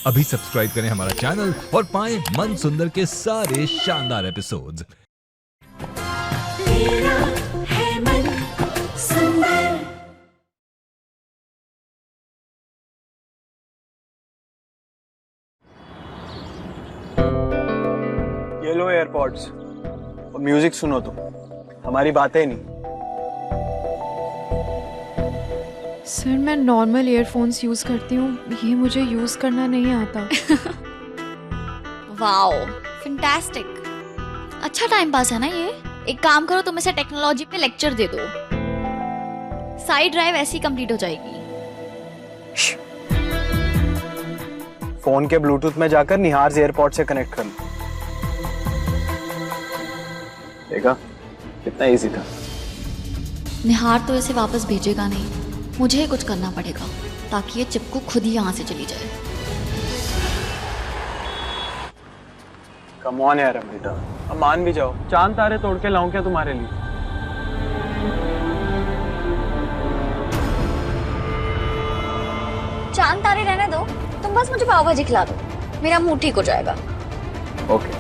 अभी सब्सक्राइब करें हमारा चैनल और पाएं मन सुंदर के सारे शानदार एपिसोड्स। तेरा है मन सुंदर। ये लो एयरपॉड्स और म्यूजिक सुनो तुम, हमारी बातें नहीं। सर मैं नॉर्मल ईयरफोन्स यूज़ करती हूँ, ये मुझे यूज़ करना नहीं आता। Wow, fantastic. अच्छा टाइम पास है ना ये। एक काम करो, तुम इसे टेक्नोलॉजी पे लेक्चर दे दो, साइड ड्राइव ऐसी कंप्लीट हो जाएगी। फोन के ब्लूटूथ में जाकर निहार एयरपॉड से कनेक्ट कर लो। देखा कितना इजी था। निहार तो इसे वापस भेजेगा नहीं, मुझे कुछ करना पड़ेगा ताकि ये चिपकू खुद ही यहाँ से चली जाए। कम ऑन यार अमृता, अब मान भी जाओ। चांद तारे तोड़ के लाऊं क्या तुम्हारे लिए? चांद तारे रहने दो, तुम बस मुझे पाव भाजी खिला दो, मेरा मुंह ठीक हो जाएगा। Okay,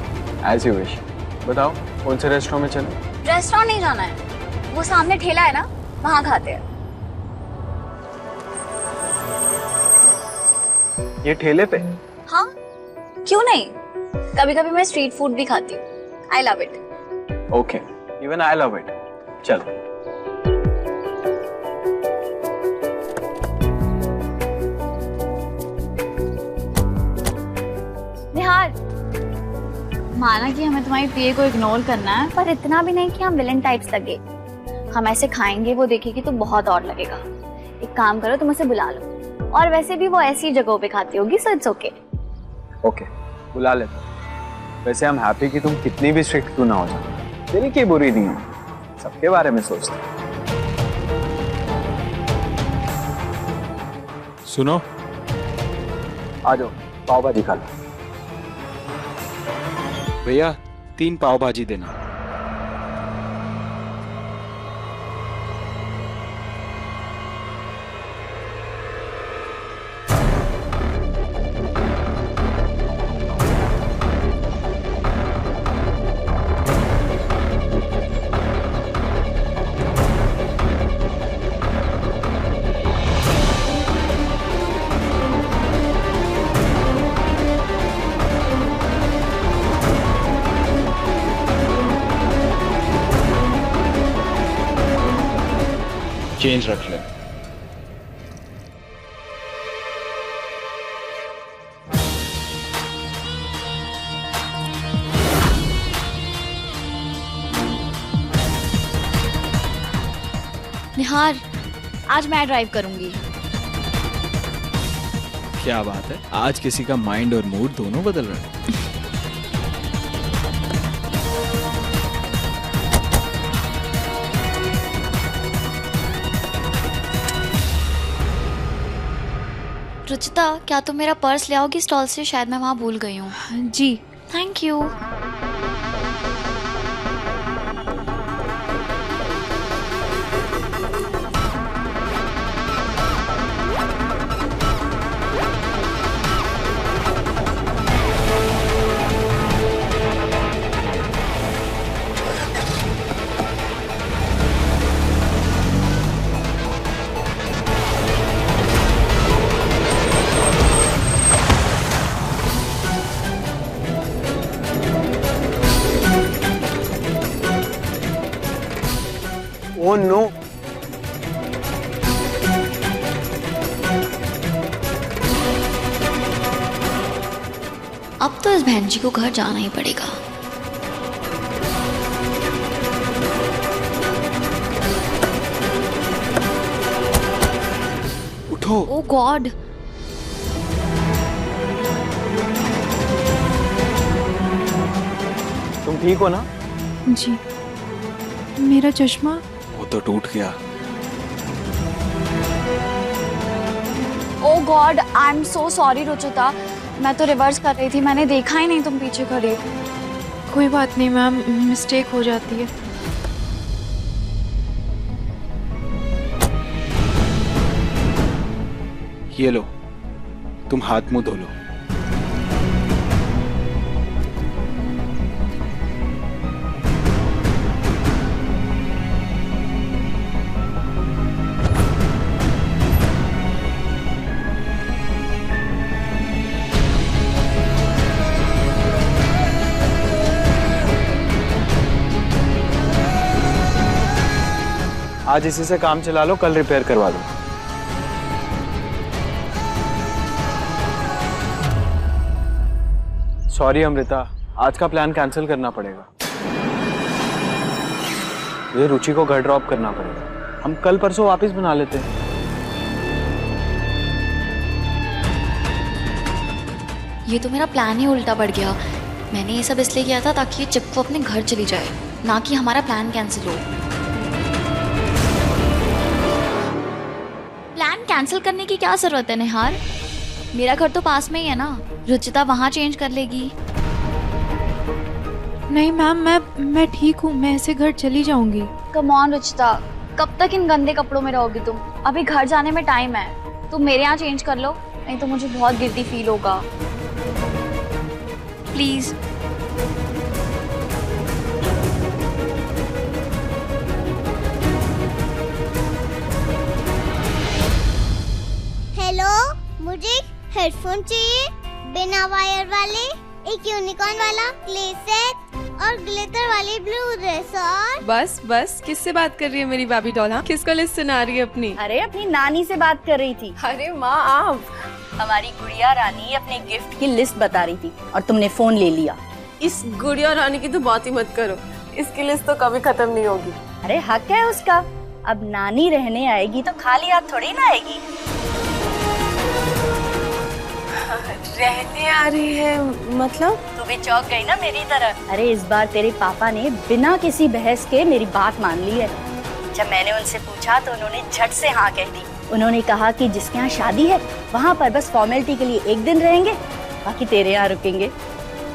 as you wish. बताओ कौन से रेस्टोरेंट में चले? रेस्टोरेंट नहीं जाना है, वो सामने ठेला है ना, वहाँ खाते हैं। ये ठेले पे? हाँ, क्यों नहीं, कभी कभी मैं स्ट्रीट फूड भी खाती हूँ। I love it. Okay, even I love it. चलो। निहार, माना कि हमें तुम्हारी प्रिय को इग्नोर करना है, पर इतना भी नहीं कि हम विलन टाइप्स लगे। हम ऐसे खाएंगे, वो देखेगी तो बहुत और लगेगा। एक काम करो, तुम उसे बुला लो, और वैसे भी वो ऐसी जगहों पे खाती होगी, सो इट्स ओके। ओके, बुला लेते। वैसे हम हैप्पी कि तुम कितनी भी स्ट्रिक्ट क्यों ना हो जाओ, दिल की बुरी नहीं हो, सबके बारे में सोचते। सुनो, आ जाओ, पाव भाजी खा लो। भैया 3 पाव भाजी देना। चेंज रख ले। निहार, आज मैं ड्राइव करूंगी। क्या बात है, आज किसी का माइंड और मूड दोनों बदल रहे हैं। रुचिता, क्या तुम मेरा पर्स ले आओगी स्टॉल से? शायद मैं वहाँ भूल गई हूँ। जी। Thank you. ओह नो, अब तो इस बहन जी को घर जाना ही पड़ेगा। उठो। ओह गॉड, तुम ठीक हो ना? जी। मेरा चश्मा? वो तो टूट गया। Oh god, I am so sorry Ruchita, मैं तो रिवर्स कर रही थी, मैंने देखा ही नहीं तुम पीछे खड़े। कोई बात नहीं मैम, मिस्टेक हो जाती है। ये लो, तुम हाथ मुंह धो लो। आज इसी से काम चला लो, कल रिपेयर करवा दो। सॉरी अमृता, आज का प्लान कैंसिल करना पड़ेगा। मुझे रुचि को घर ड्रॉप करना पड़ेगा। हम कल परसों वापस बना लेते हैं। ये तो मेरा प्लान ही उल्टा पड़ गया। मैंने ये सब इसलिए किया था ताकि ये चिपको अपने घर चली जाए, ना कि हमारा प्लान कैंसिल हो। प्लान कैंसिल करने की क्या जरूरत है निहार? मेरा घर तो पास में ही है ना, रुचिता वहाँ चेंज कर लेगी। नहीं मैम, मैं ठीक हूँ, मैं ऐसे घर चली जाऊंगी। कम ऑन रुचिता, कब तक इन गंदे कपड़ों में रहोगी तुम? अभी घर जाने में टाइम है, तुम मेरे यहाँ चेंज कर लो, नहीं तो मुझे बहुत गिल्टी फील होगा। प्लीज। हेलो, मुझे हेडफोन चाहिए, बिना वायर वाले, एक यूनिकॉर्न वाला प्ले सेट और ग्लिटर वाली ब्लू ड्रेस। और बस किससे बात कर रही है मेरी बेबी डॉल? हाँ, किसको लिस्ट सुना रही है अपनी? अरे अपनी नानी से बात कर रही थी। अरे माँ आप। हमारी गुड़िया रानी अपने गिफ्ट की लिस्ट बता रही थी और तुमने फोन ले लिया। इस गुड़िया रानी की तो बात ही मत करो, इसकी लिस्ट तो कभी खत्म नहीं होगी। अरे हक है उसका, अब नानी रहने आएगी तो खाली हाथ थोड़ी ना आएगी। रहने आ रही है मतलब? तू भी चौंक गई ना मेरी तरह। अरे इस बार तेरे पापा ने बिना किसी बहस के मेरी बात मान ली है। जब मैंने उनसे पूछा तो उन्होंने झट से हाँ कह दी। उन्होंने कहा कि जिसके यहाँ शादी है वहाँ पर बस फॉर्मेलिटी के लिए एक दिन रहेंगे, बाकी तेरे यहाँ रुकेंगे।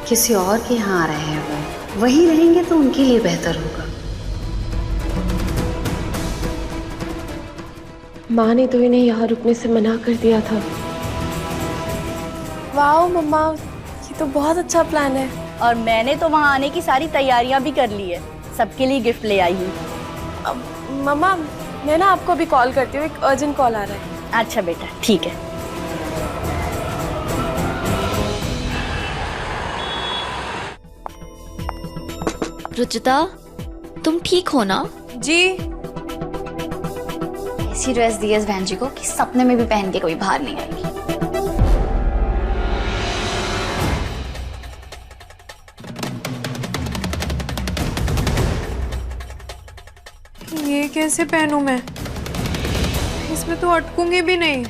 किसी और के यहाँ आ रहे हैं वो, वहीं रहेंगे तो उनके लिए बेहतर होगा। माँ ने तो इन्हें यहाँ रुकने से मना कर दिया था। वाह मम्मा, ये तो बहुत अच्छा प्लान है। और मैंने तो वहाँ आने की सारी तैयारियां भी कर ली है, सबके लिए गिफ्ट ले आई हूँ। मम्मा मैं ना आपको अभी कॉल करती हूँ, एक अर्जेंट कॉल आ रहा है। अच्छा बेटा ठीक है। रुचिता, तुम ठीक हो ना? जी। ऐसी ड्रेस दी है इस बहन जी को कि सपने में भी पहन के कोई बाहर नहीं आएगी। ये कैसे पहनूं मैं? इसमें तो अटकूंगी भी नहीं।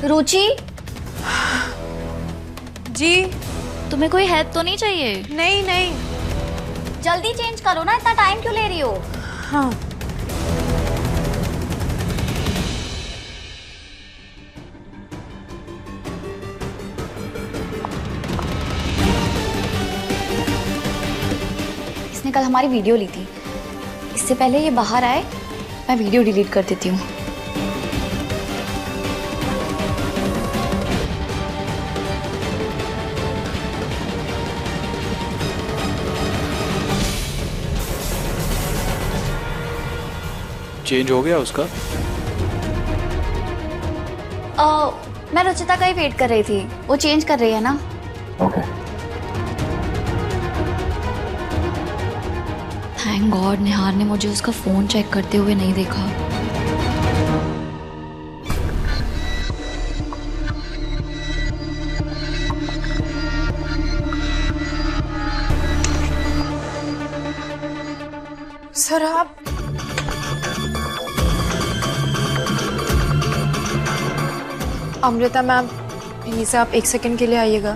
रुचि जी। तुम्हें कोई हेल्प तो नहीं चाहिए? नहीं नहीं। जल्दी चेंज करो ना, इतना टाइम क्यों ले रही हो? हाँ। इसने कल हमारी वीडियो ली थी, इससे पहले ये बाहर आए मैं वीडियो डिलीट कर देती हूँ। चेंज हो गया उसका? मैं रुचिता का ही वेट कर रही थी, वो चेंज कर रही है ना। ओके। थैंक गॉड निहार ने मुझे उसका फोन चेक करते हुए नहीं देखा। सर आप अमृता मैम, प्लीज आप एक सेकंड के लिए आइएगा।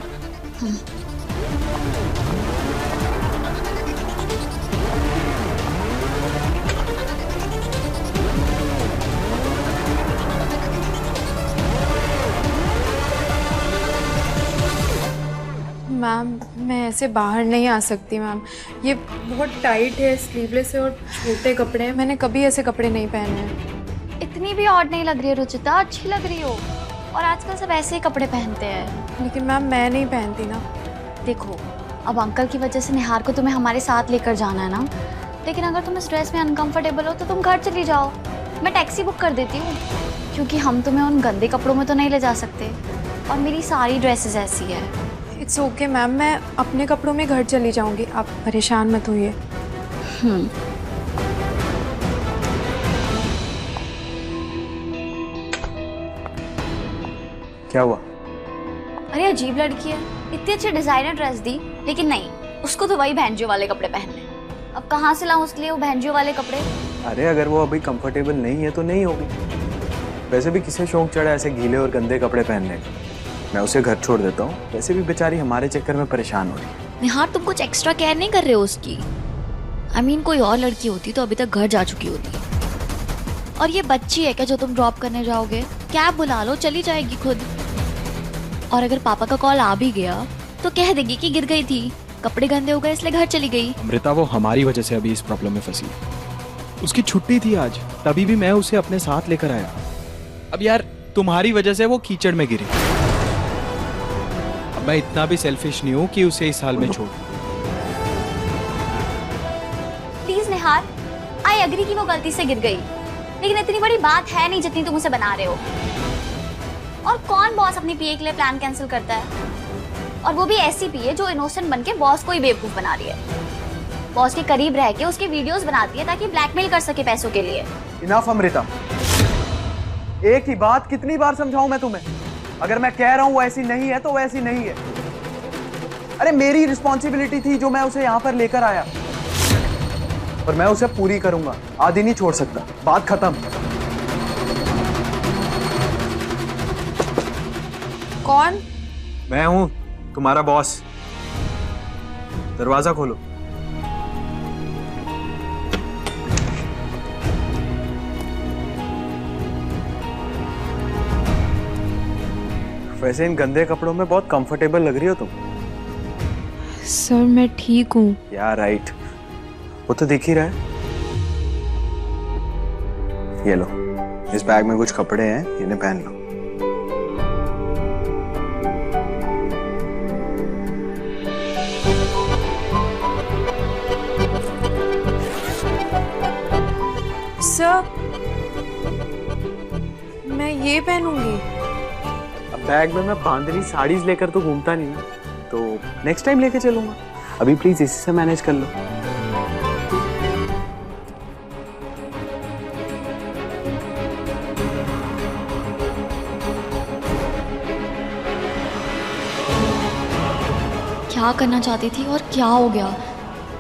मैम मैं ऐसे बाहर नहीं आ सकती मैम, ये बहुत टाइट है, स्लीवलेस है और छोटे कपड़े हैं, मैंने कभी ऐसे कपड़े नहीं पहने हैं। इतनी भी ऑड नहीं लग रही है रुचिता, अच्छी लग रही हो। और आजकल सब ऐसे ही कपड़े पहनते हैं। लेकिन मैम मैं नहीं पहनती ना। देखो अब अंकल की वजह से निहार को तुम्हें हमारे साथ लेकर जाना है ना, लेकिन अगर तुम इस ड्रेस में अनकंफर्टेबल हो तो तुम घर चली जाओ, मैं टैक्सी बुक कर देती हूँ, क्योंकि हम तुम्हें उन गंदे कपड़ों में तो नहीं ले जा सकते और मेरी सारी ड्रेसेस ऐसी है। इट्स ओके मैम, मैं अपने कपड़ों में घर चली जाऊंगी, आप परेशान मत होइए। क्या हुआ? अरे अजीब लड़की है, इतनी अच्छी डिजाइनर ड्रेस दी, लेकिन नहीं, उसको तो वही बहनजो वाले कपड़े पहनने। अब कहाँ से लाऊं उसके लिए वो बहनजो वाले कपड़े? अरे अगर वो अभी कंफर्टेबल नहीं है तो नहीं होगी। वैसे भी किसे शौक चढ़ा ऐसे गीले और गंदे कपड़े पहनने का। मैं उसे घर छोड़ देता हूँ, वैसे भी बेचारी हमारे चक्कर में परेशान हो रही है। निहार, तुम कुछ एक्स्ट्रा केयर नहीं कर रहे हो उसकी। कोई और लड़की होती तो अभी तक घर जा चुकी होती। और ये बच्ची है क्या जो तुम ड्रॉप करने जाओगे? कैब बुला लो, चली जाएगी खुद। और अगर पापा का कॉल आ भी गया तो कह देगी कि गिर गई थी, कपड़े गंदे हो गए इसलिए घर चली गई। अमृता, वो हमारी वजह से अभी इस प्रॉब्लम में फंसी। उसकी छुट्टी थी आज, तभी भी मैं उसे अपने साथ लेकर आया। अब यार तुम्हारी वजह से वो कीचड़ में गिरी। अब मैं इतना भी सेल्फिश नहीं हूँ कि उसे इस हाल में छोड़। प्लीज निहार, आई एग्री कि वो गलती से गिर गई, लेकिन इतनी बड़ी बात है नहीं जितनी तुम उसे बना रहे हो। और कौन बॉस अपनी पीए के लिए प्लान कैंसिल करता है? और वो भी ऐसी पीए जो इनोसेंट बनके बॉस को ही बेवकूफ बना रही है। बॉस के करीब रह के उसके वीडियोस बनाती है ताकि ब्लैकमेल कर सके पैसों के लिए। इनफ अमृता, एक ही बात कितनी बार समझाऊं मैं तुम्हें? अगर मैं कह रहा हूं वो ऐसी नहीं है तो वो ऐसी नहीं है। अरे मेरी रिस्पॉन्सिबिलिटी थी जो मैं उसे यहाँ पर लेकर आया, और मैं उसे पूरी करूंगा, आधी नहीं छोड़ सकता। बात खत्म। कौन? मैं हूं तुम्हारा बॉस। दरवाजा खोलो। वैसे इन गंदे कपड़ों में बहुत कंफर्टेबल लग रही हो तुम। सर मैं ठीक हूँ। यार राइट, वो तो दिख ही रहा है। ये लो, इस बैग में कुछ कपड़े हैं, इन्हें पहन लो। सर मैं ये पहनूंगी। अब बैग में मैं बांधनी साड़ीज लेकर तो घूमता नहीं, तो नेक्स्ट टाइम लेके चलूंगा। अभी प्लीज इसी से मैनेज कर लो। क्या करना चाहती थी और क्या हो गया?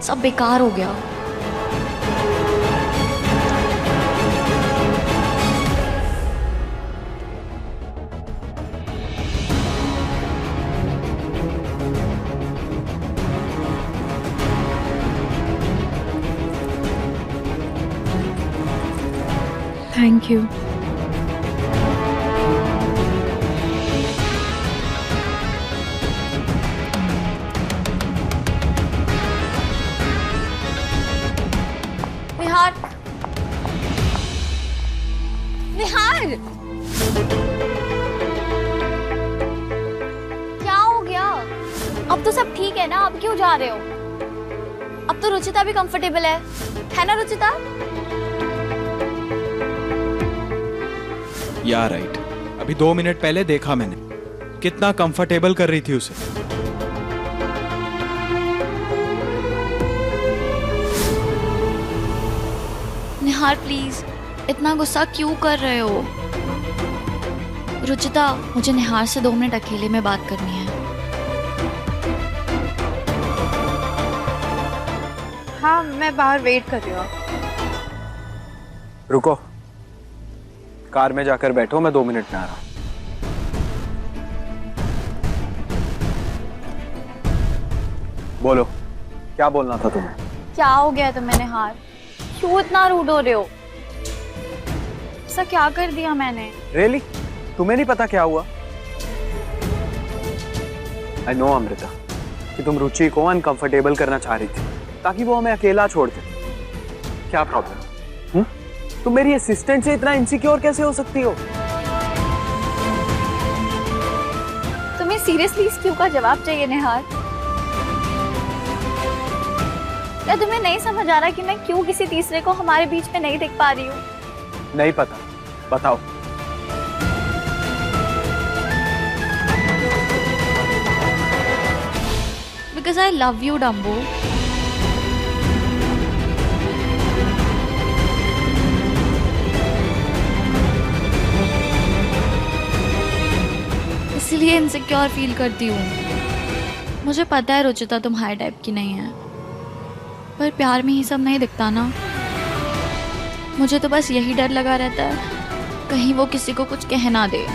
सब बेकार हो गया। Thank you. निहार, निहार, क्या हो गया? अब तो सब ठीक है ना? अब क्यों जा रहे हो? अब तो रुचिता भी कंफर्टेबल है ना रुचिता? यार राइट, अभी 2 मिनट पहले देखा मैंने, कितना कंफर्टेबल कर रही थी उसे। निहार प्लीज, इतना गुस्सा क्यों कर रहे हो? रुचिता, मुझे निहार से 2 मिनट अकेले में बात करनी है। हाँ मैं बाहर वेट कर रही हूँ। रुको, कार में जाकर बैठो, मैं 2 मिनट में आ रहा हूं। बोलो, क्या बोलना था तुम्हें? क्या हो गया तुम्हें निहार? क्यों इतना रूड हो रहे हो? ऐसा क्या कर दिया मैंने? रियली? तुम्हें नहीं पता क्या हुआ? आई नो अमृता कि तुम रुचि को अनकंफर्टेबल करना चाह रही थी ताकि वो हमें अकेला छोड़ दे। क्या प्रॉब्लम? तुम मेरी असिस्टेंट से इतना इनसिक्योर कैसे हो सकती हो? तुम्हें सीरियसली इस क्यों का जवाब चाहिए निहार? या तुम्हें नहीं समझ आ रहा कि मैं क्यों किसी तीसरे को हमारे बीच में नहीं देख पा रही हूँ? नहीं पता, बताओ। Because I love you, Dumbo. इसलिए इनसिक्योर फील करती हूँ। मुझे पता है रुचिता तुम हाई टाइप की नहीं है, पर प्यार में ही सब नहीं दिखता ना। मुझे तो बस यही डर लगा रहता है कहीं वो किसी को कुछ कह ना दे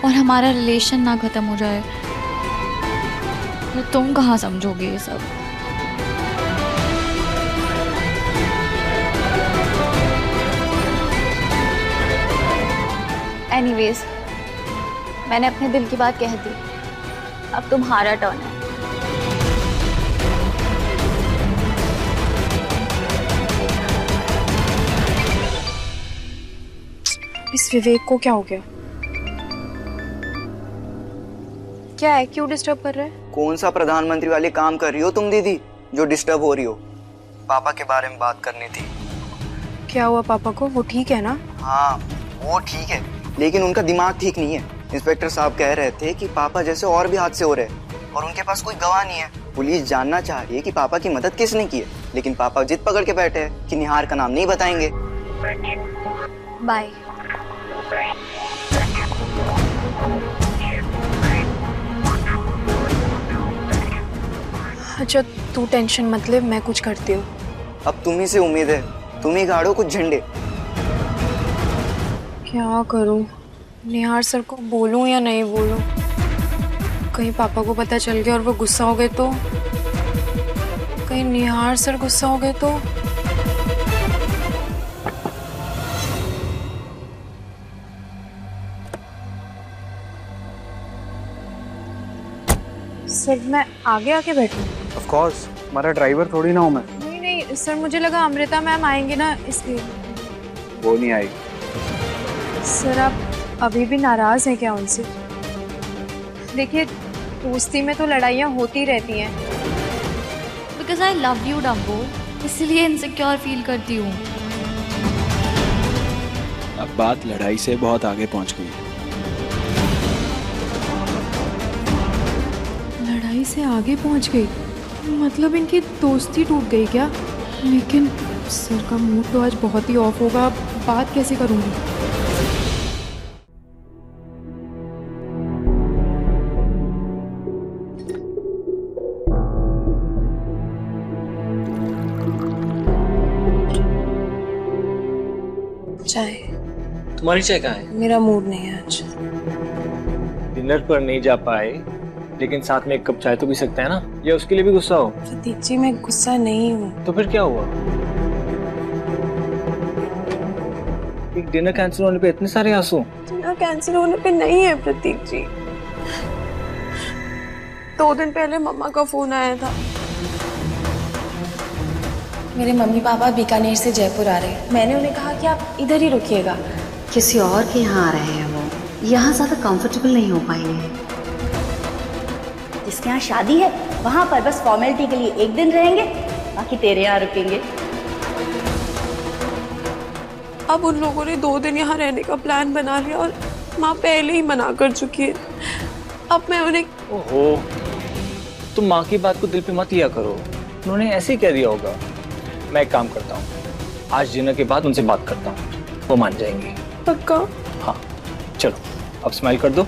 और हमारा रिलेशन ना खत्म हो जाए। तो तुम कहाँ समझोगे ये सब? एनीवेज, मैंने अपने दिल की बात कह दी, अब तुम्हारा टर्न है। इस विवेक को क्या हो गया? क्या है, क्यों डिस्टर्ब कर रहा है? कौन सा प्रधानमंत्री वाले काम कर रही हो तुम दीदी जो डिस्टर्ब हो रही हो? पापा के बारे में बात करनी थी। क्या हुआ पापा को? वो ठीक है ना? हाँ वो ठीक है, लेकिन उनका दिमाग ठीक नहीं है। इंस्पेक्टर साहब कह रहे थे कि पापा जैसे और भी हादसे हो रहे हैं और उनके पास कोई गवाह नहीं है। पुलिस जानना चाह रही है कि पापा की मदद किसने की है, लेकिन पापा जिद पकड़ के बैठे हैं कि निहार का नाम नहीं बताएंगे। बाय। अच्छा तू टेंशन मत ले, मैं कुछ करती हूँ। अब तुम्ही से उम्मीद है, तुम ही गाड़ो कुछ झंडे। क्या करूं? निहार सर को बोलूं या नहीं बोलूं? कहीं पापा को पता चल गया और वो गुस्सा हो गए तो? कहीं निहार सर गुस्सा हो गए तो? सर मैं आगे आके बैठूं? ऑफ कोर्स, हमारा ड्राइवर थोड़ी ना हूं मैं। नहीं नहीं सर, मुझे लगा अमृता मैम आएंगे ना, इसलिए। वो नहीं आएगी। सर आप अभी भी नाराज हैं क्या उनसे? देखिए दोस्ती में तो लड़ाइयाँ होती रहती हैं। Because I love you Dumbo, इसलिए इनसिक्योर फील करती हूँ। अब बात लड़ाई से बहुत आगे पहुंच गई। लड़ाई से आगे पहुंच गई? मतलब इनकी दोस्ती टूट गई क्या? लेकिन सर का मूड तो आज बहुत ही ऑफ होगा, बात कैसे करूँगी? चाय। तुम्हारी चाय कहाँ है? मेरा मूड नहीं है आज। डिनर पर नहीं जा पाए, लेकिन साथ में एक कप चाय तो पी सकते हैं ना? या उसके लिए भी गुस्सा हो? प्रतीक जी मैं गुस्सा नहीं हूँ। तो फिर क्या हुआ? एक डिनर कैंसिल होने पे इतने सारे आंसू? डिनर कैंसिल होने पे नहीं है प्रतीक जी। 2 दिन पहले मम्मा का फोन आया था। मेरे मम्मी पापा बीकानेर से जयपुर आ रहे हैं। मैंने उन्हें कहा कि आप इधर ही रुकिएगा। किसी और के यहाँ आ रहे हैं वो, यहाँ ज़्यादा कंफर्टेबल नहीं हो पाएंगे। जिसके यहाँ शादी है वहाँ पर बस फॉर्मेलिटी के लिए 1 दिन रहेंगे, बाकी तेरे यहाँ रुकेंगे। अब उन लोगों ने 2 दिन यहाँ रहने का प्लान बना लिया और माँ पहले ही मना कर चुकी है। अब मैं उन्हें... ओहो, तुम माँ की बात को दिल पे मत लिया करो, उन्होंने ऐसे ही कह दिया होगा। मैं एक काम करता हूँ, आज डिनर के बाद उनसे बात करता हूँ, वो मान जाएंगे। पक्का? हाँ चलो अब स्माइल कर दो।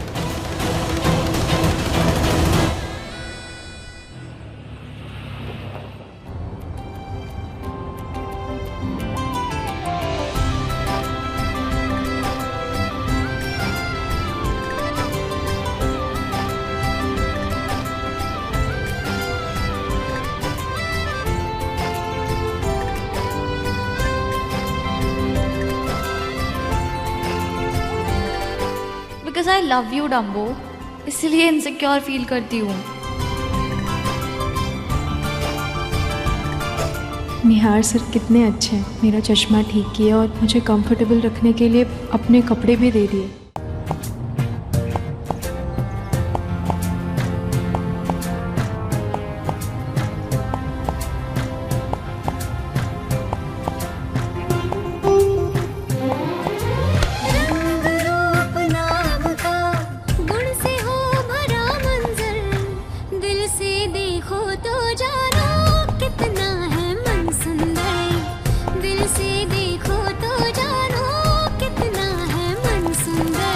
Because I love you Dumbo, इसलिए इनसिक्योर फील करती हूँ। निहार सर कितने अच्छे हैं, मेरा चश्मा ठीक किया और मुझे कंफर्टेबल रखने के लिए अपने कपड़े भी दे दिए। दिल से देखो तो जानो कितना है मन सुंदर।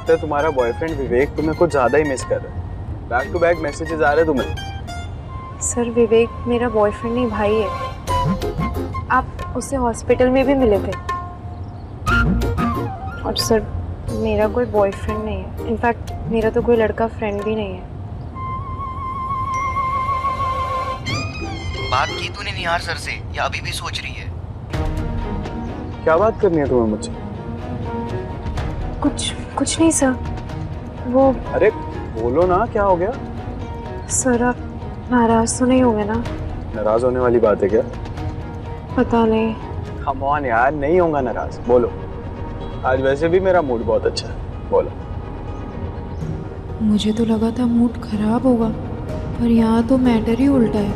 लगता है तुम्हारा बॉयफ्रेंड विवेक तुम्हें कुछ ज्यादा ही मिस कर रहा है। बैक टू बैक मैसेजेस आ रहे तुम्हें। सर विवेक मेरा बॉयफ्रेंड नहीं भाई है। आप उससे हॉस्पिटल में भी मिले थे। और सर मेरा कोई बॉयफ्रेंड नहीं है, इनफैक्ट मेरा तो कोई लड़का फ्रेंड भी नहीं है। बात की तूने निहार सर से या अभी भी सोच रही है? क्या बात करनी है तुम्हें मुझसे? कुछ नहीं सर। वो अरे बोलो ना, क्या हो गया? सर आप नाराज तो नहीं होंगे ना? नाराज होने वाली बात है क्या? पता नहीं। कम ऑन यार, नहीं होगा नाराज, बोलो। आज वैसे भी मेरा मूड बहुत अच्छा है, बोलो। मुझे तो लगा था मूड खराब होगा, पर यहाँ तो मैटर ही उल्टा है।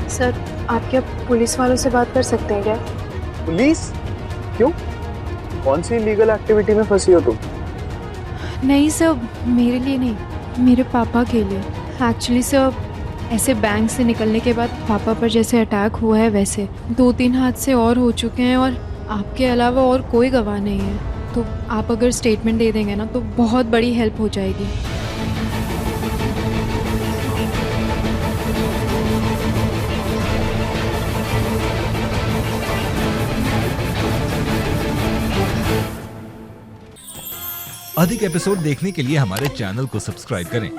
सर आप क्या पुलिस वालों से बात कर सकते हैं क्या? पुलिस? क्यों? कौन सी लीगल एक्टिविटी में फंसी हो तुम? नहीं सर, मेरे लिए नहीं, मेरे पापा के लिए। एक्चुअली सर ऐसे बैंक से निकलने के बाद पापा पर जैसे अटैक हुआ है वैसे 2-3 हादसे और हो चुके हैं और आपके अलावा और कोई गवाह नहीं है। तो आप अगर स्टेटमेंट दे देंगे ना तो बहुत बड़ी हेल्प हो जाएगी। अधिक एपिसोड देखने के लिए हमारे चैनल को सब्सक्राइब करें